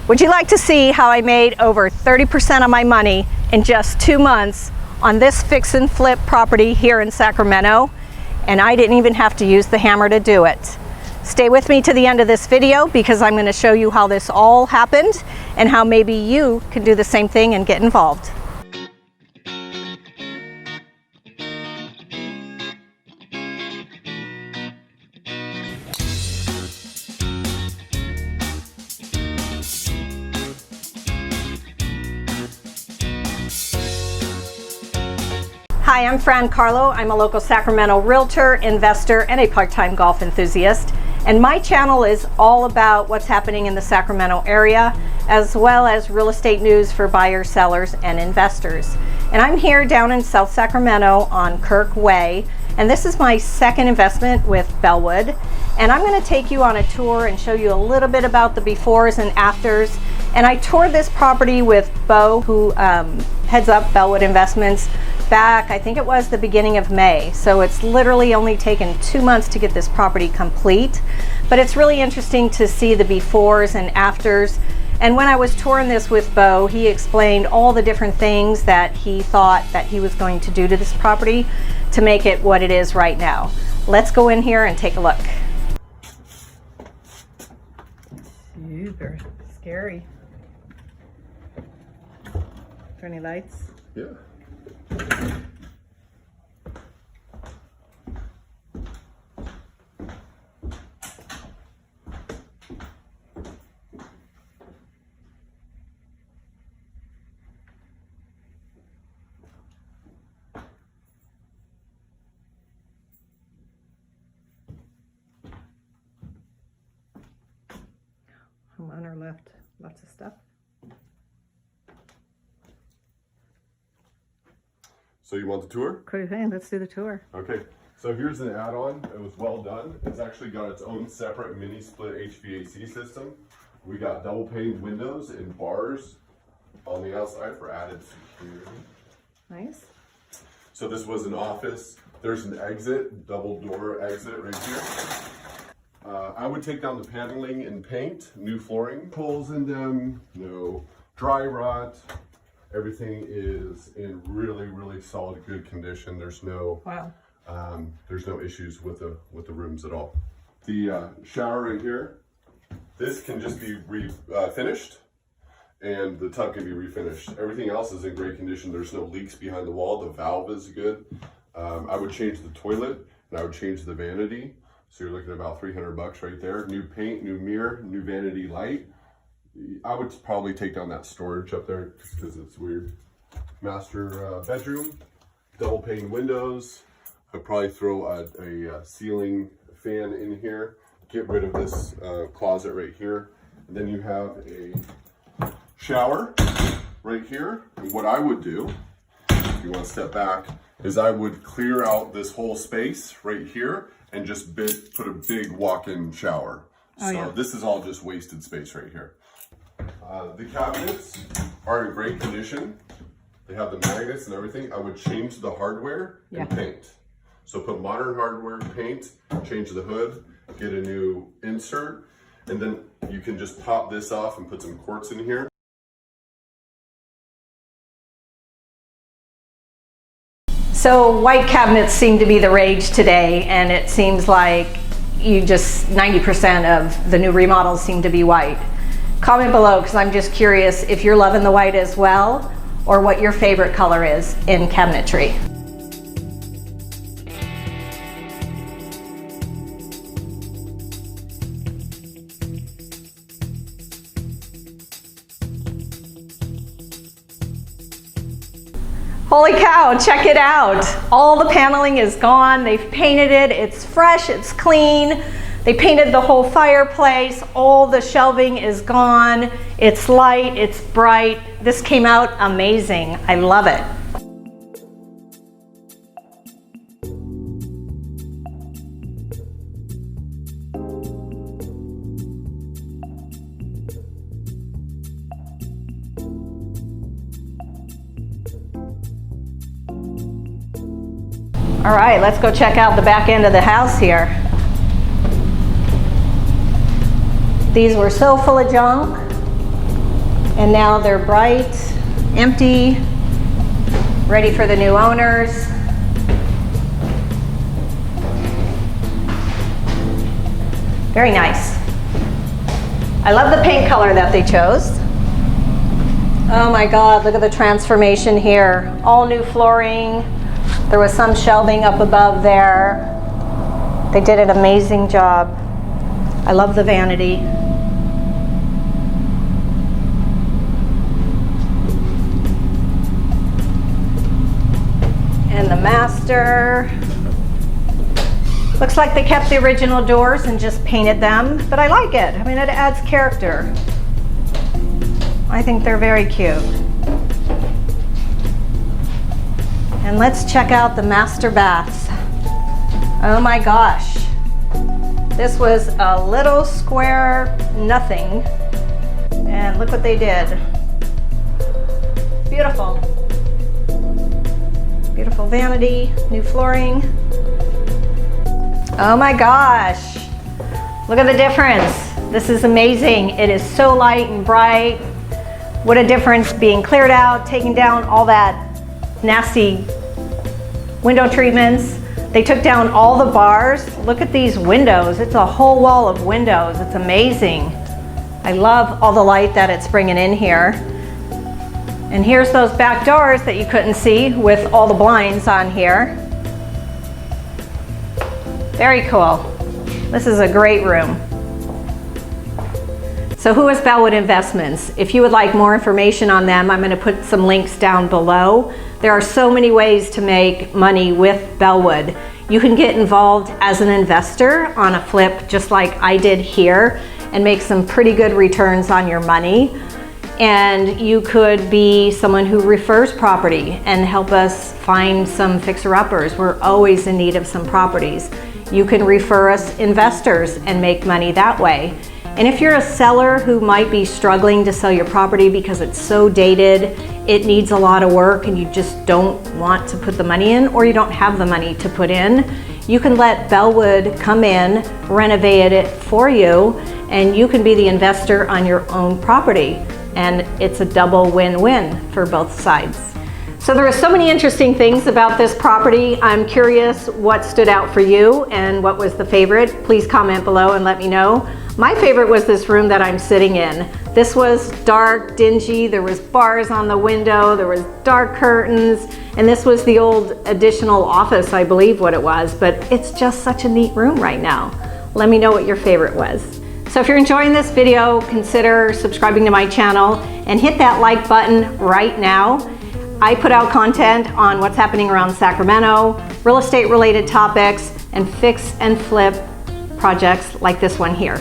Would you like to see how I made over 30% of my money in just 2 months on this fix and flip property here in Sacramento? And I didn't even have to use the hammer to do it. Stay with me to the end of this video because I'm going to show you how this all happened and how maybe you can do the same thing and get involved. Hi, I'm Fran Carlo. I'm a local Sacramento realtor, investor, and a part-time golf enthusiast. And my channel is all about what's happening in the Sacramento area, as well as real estate news for buyers, sellers, and investors. And I'm here down in South Sacramento on Kirk Way. And this is my second investment with Belwood. And I'm going to take you on a tour and show you a little bit about the befores and afters. And I toured this property with Bo, who heads up Belwood Investments, back, I think it was the beginning of May. So it's literally only taken 2 months to get this property complete. But it's really interesting to see the befores and afters. And when I was touring this with Bo, he explained all the different things that he thought that he was going to do to this property to make it what it is right now. Let's go in here and take a look. Super scary. Are there any lights? Yeah. Homeowner left lots of stuff. So you want the tour? Okay, let's do the tour. Okay, so here's an add-on. It was well done. It's actually got its own separate mini split HVAC system. We got double pane windows and bars on the outside for added security. Nice. So this was an office. There's an exit, double door exit right here. I would take down the paneling and paint, new flooring, holes in them, no dry rot. Everything is in really solid, good condition. There's no there's no issues with the rooms at all. The shower right here, this can just be finished, and the tub can be refinished. Everything else is in great condition. There's no leaks behind the wall. The valve is good. I would change the toilet and I would change the vanity. So you're looking at about $300 right there. New paint, new mirror, new vanity light. I would probably take down that storage up there because it's weird. Master bedroom, double pane windows. I'd probably throw a ceiling fan in here. Get rid of this closet right here. And then you have a shower right here. And what I would do, if you want to step back, is I would clear out this whole space right here and just put a big walk-in shower. This is all just wasted space right here. The cabinets are in great condition. They have the magnets and everything. I would change the hardware and paint. So put modern hardware, paint, change the hood, get a new insert, and then you can just pop this off and put some quartz in here. So white cabinets seem to be the rage today, and it seems like 90% of the new remodels seem to be white. Comment below because I'm just curious if you're loving the white as well, or what your favorite color is in cabinetry. Holy cow, check it out. All the paneling is gone. They've painted it. It's fresh, it's clean. They painted the whole fireplace. All the shelving is gone. It's light, it's bright. This came out amazing. I love it. All right, let's go check out the back end of the house here. These were so full of junk. And now they're bright, empty, ready for the new owners. Very nice. I love the paint color that they chose. Oh my God, look at the transformation here. All new flooring. There was some shelving up above there. They did an amazing job. I love the vanity. And the master. Looks like they kept the original doors and just painted them, but I like it. I mean, it adds character. I think they're very cute. And let's check out the master baths. Oh my gosh. This was a little square nothing. And look what they did. Beautiful. Beautiful vanity, new flooring. Oh my gosh, look at the difference. This is amazing. It is so light and bright. What a difference being cleared out, taking down all that nasty window treatments. They took down all the bars. Look at these windows. It's a whole wall of windows. It's amazing. I love all the light that it's bringing in here. And here's those back doors that you couldn't see with all the blinds on here. Very cool. This is a great room. So who is Belwood Investments? If you would like more information on them, I'm going to put some links down below. There are so many ways to make money with Belwood. You can get involved as an investor on a flip just like I did here and make some pretty good returns on your money. And you could be someone who refers property and help us find some fixer-uppers. We're always in need of some properties. You can refer us investors and make money that way. And if you're a seller who might be struggling to sell your property because it's so dated, it needs a lot of work and you just don't want to put the money in, or you don't have the money to put in, you can let Belwood come in, renovate it for you, and you can be the investor on your own property. And it's a double win-win for both sides. So there are so many interesting things about this property. I'm curious what stood out for you and what was the favorite. Please comment below and let me know. My favorite was this room that I'm sitting in. This was dark, dingy, there was bars on the window, there was dark curtains, and this was the old additional office, I believe what it was, but it's just such a neat room right now. Let me know what your favorite was. So if you're enjoying this video, consider subscribing to my channel and hit that like button right now. I put out content on what's happening around Sacramento, real estate related topics, and fix and flip projects like this one here.